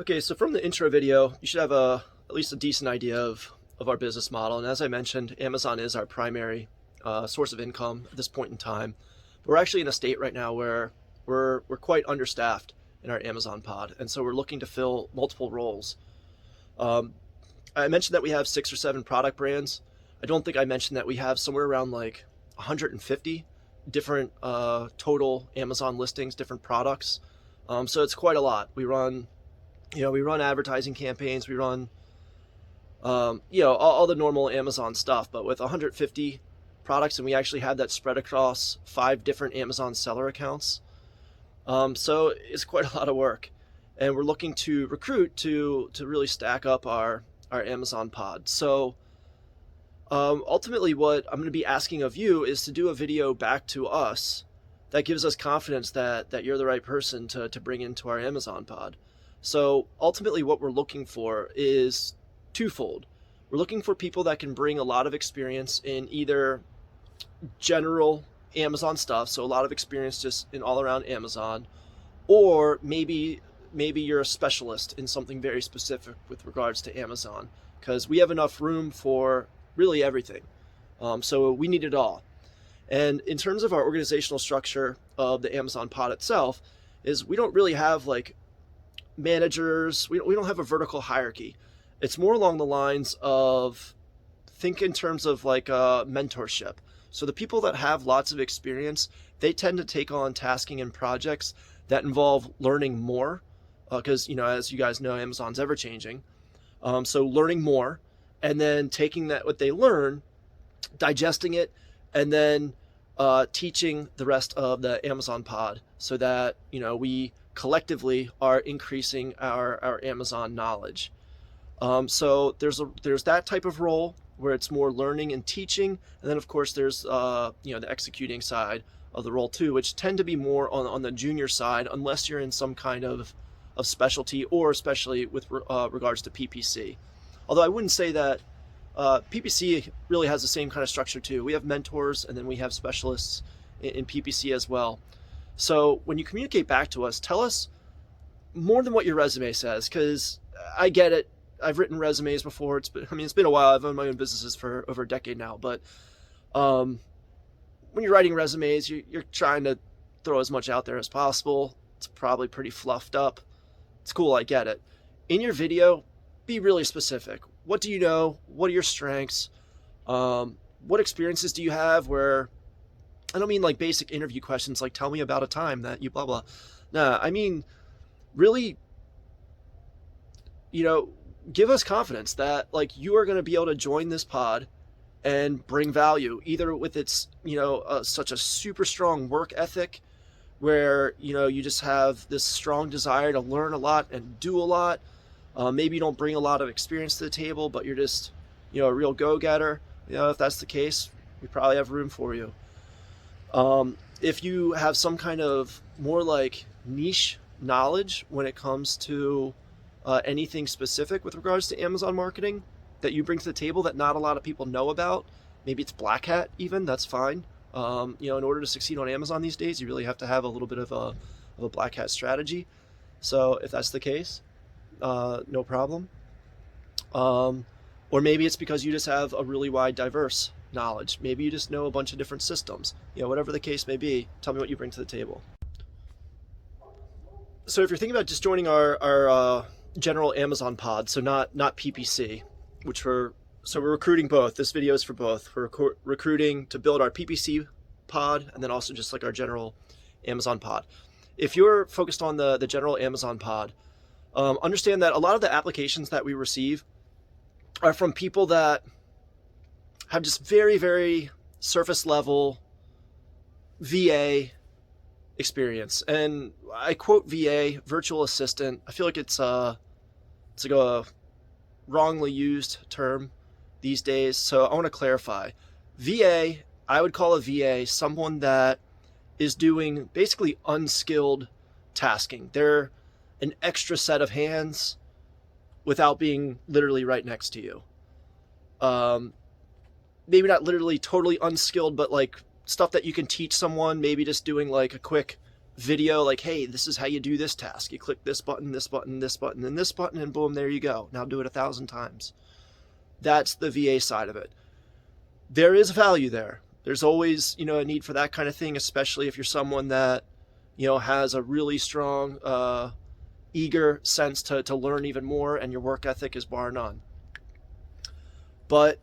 Okay, so from the intro video, you should have at least a decent idea of our business model. And as I mentioned, Amazon is our primary source of income at this point in time. But we're actually in a state right now where we're quite understaffed in our Amazon pod, and so we're looking to fill multiple roles. Um, I mentioned that we have 6 or 7 product brands. I don't think I mentioned that we have somewhere around like 150 different total Amazon listings, different products. So it's quite a lot. We run advertising campaigns, we run all the normal Amazon stuff, but with 150 products, and we actually have that spread across 5 different Amazon seller accounts. So it's quite a lot of work, and we're looking to recruit to really stack up our Amazon pod. So ultimately, what I'm going to be asking of you is to do a video back to us that gives us confidence that you're the right person to bring into our Amazon pod. So ultimately, what we're looking for is twofold. We're looking for people that can bring a lot of experience in either general Amazon stuff, so a lot of experience just in all around Amazon, or maybe you're a specialist in something very specific with regards to Amazon, because we have enough room for really everything. So we need it all. And in terms of our organizational structure of the Amazon pod itself, is we don't really have like managers. We don't have a vertical hierarchy. It's more along the lines of, think in terms of like mentorship. So the people that have lots of experience, they tend to take on tasking and projects that involve learning more, because as you guys know, Amazon's ever changing. So learning more, and then taking that what they learn, digesting it, and then teaching the rest of the Amazon pod, so that we collectively are increasing our Amazon knowledge. So there's that type of role where it's more learning and teaching, and then of course there's the executing side of the role too, which tend to be more on the junior side, unless you're in some kind of specialty, or especially with regards to PPC. Although I wouldn't say that PPC really has the same kind of structure too. We have mentors, and then we have specialists in PPC as well. So when you communicate back to us, tell us more than what your resume says, because I get it. I've written resumes before. It's been a while. I've owned my own businesses for over a decade now. But when you're writing resumes, you're trying to throw as much out there as possible. It's probably pretty fluffed up. It's cool. I get it. In your video, be really specific. What do you know? What are your strengths? What experiences do you have? Where, I don't mean like basic interview questions like tell me about a time that you blah blah. Nah, I mean really, give us confidence that like you are going to be able to join this pod and bring value, either with its such a super strong work ethic, where you just have this strong desire to learn a lot and do a lot. Maybe you don't bring a lot of experience to the table, but you're just a real go-getter. If that's the case, we probably have room for you. If you have some kind of more like niche knowledge when it comes to anything specific with regards to Amazon marketing that you bring to the table that not a lot of people know about, maybe it's black hat even, that's fine. In order to succeed on Amazon these days, you really have to have a little bit of a black hat strategy. So if that's the case, no problem. Or maybe it's because you just have a really wide, diverse knowledge. Maybe you just know a bunch of different systems. Whatever the case may be, tell me what you bring to the table. So if you're thinking about just joining our general Amazon pod, so not PPC, we're recruiting both. This video is for both. We're recruiting to build our PPC pod, and then also just like our general Amazon pod. If you're focused on the general Amazon pod, understand that a lot of the applications that we receive are from people that have just very, very surface level VA experience. And I quote VA, virtual assistant. I feel like it's like a wrongly used term these days. So I want to clarify. VA, I would call a VA someone that is doing basically unskilled tasking. They're an extra set of hands without being literally right next to you. Maybe not literally totally unskilled, but like stuff that you can teach someone, maybe just doing like a quick video like, hey, this is how you do this task. You click this button, this button, this button, and this button, and boom, there you go. Now do it 1,000 times. That's the VA side of it. There is value there. There's always, a need for that kind of thing, especially if you're someone that, has a really strong, eager sense to learn even more, and your work ethic is bar none. But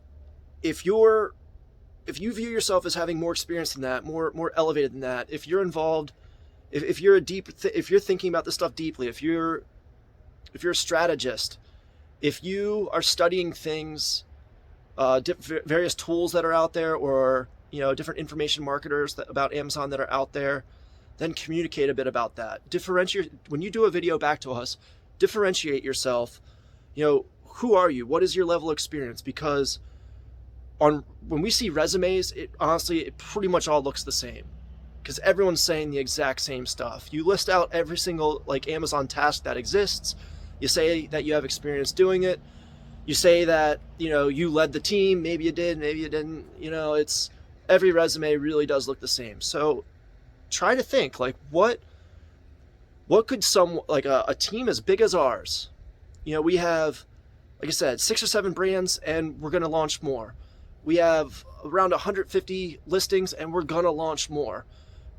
if you view yourself as having more experience than that, more elevated than that, if you're involved, if you're if you're thinking about this stuff deeply, if you're a strategist, if you are studying things, various tools that are out there, or different information marketers about Amazon that are out there, then communicate a bit about that. Differentiate when you do a video back to us. Differentiate yourself. Who are you? What is your level of experience? Because when we see resumes, it pretty much all looks the same, because everyone's saying the exact same stuff. You list out every single Amazon task that exists. You say that you have experience doing it. You say that you led the team. Maybe you did, maybe you didn't. It's every resume really does look the same. So try to think what could a team as big as ours. We have, like I said, 6 or 7 brands, and we're going to launch more. We have around 150 listings, and we're going to launch more.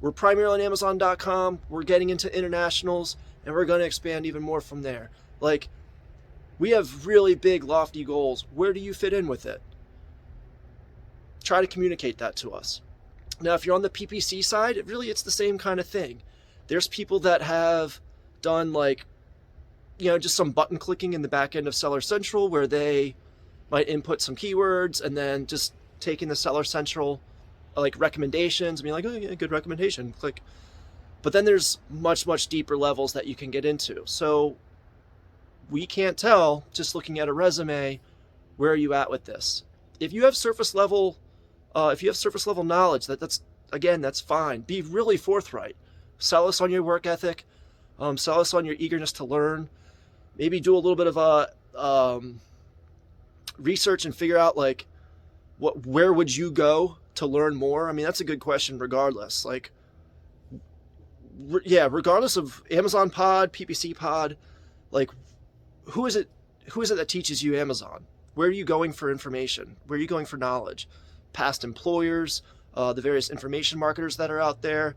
We're primarily on Amazon.com. We're getting into internationals, and we're going to expand even more from there. We have really big, lofty goals. Where do you fit in with it? Try to communicate that to us. Now, if you're on the PPC side, it's the same kind of thing. There's people that have done just some button clicking in the back end of Seller Central, where they might input some keywords and then just take in the Seller Central recommendations and be like, oh yeah, good recommendation, click. But then there's much, much deeper levels that you can get into. So we can't tell just looking at a resume, where are you at with this? If you have surface level knowledge, that's fine. Be really forthright. Sell us on your work ethic. Sell us on your eagerness to learn. Maybe do a little bit of research and figure out where would you go to learn more. I mean, that's a good question regardless. Regardless of Amazon Pod, PPC Pod, who is it that teaches you Amazon? Where are you going for information? Where are you going for knowledge? Past employers, the various information marketers that are out there,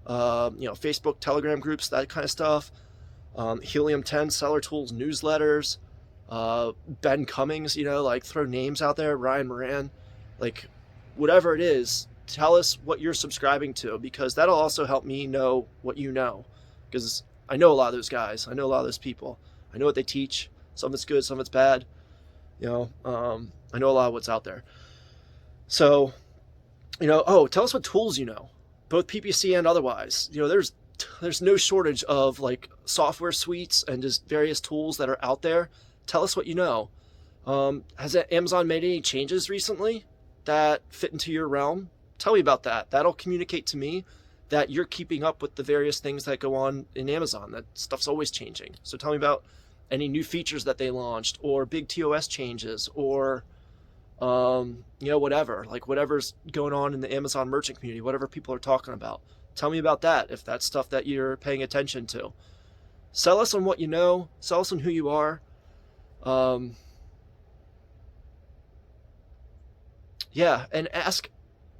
Facebook, Telegram groups, that kind of stuff. Helium 10 Seller Tools newsletters, Ben Cummings, throw names out there, Ryan Moran, whatever it is, tell us what you're subscribing to, because that'll also help me know what you know, because I know a lot of those guys. I know a lot of those people. I know what they teach. Some of it's good, some of it's bad. I know a lot of what's out there. So, tell us what tools you know, both PPC and otherwise. There's no shortage of software suites and just various tools that are out there. Tell us what you know. Has Amazon made any changes recently that fit into your realm? Tell me about that. That'll communicate to me that you're keeping up with the various things that go on in Amazon. That stuff's always changing. So tell me about any new features that they launched, or big TOS changes, or whatever, whatever's going on in the Amazon merchant community, whatever people are talking about. Tell me about that, if that's stuff that you're paying attention to. Sell us on what you know. Sell us on who you are. And ask,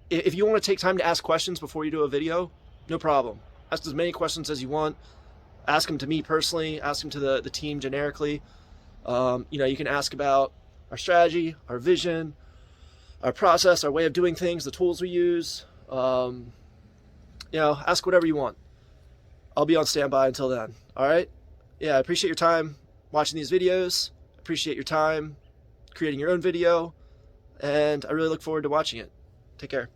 if you want to take time to ask questions before you do a video, no problem. Ask as many questions as you want. Ask them to me personally, ask them to the team generically. You can ask about our strategy, our vision, our process, our way of doing things, the tools we use. Ask whatever you want. I'll be on standby until then. All right? Yeah, I appreciate your time watching these videos. Appreciate your time creating your own video. And I really look forward to watching it. Take care.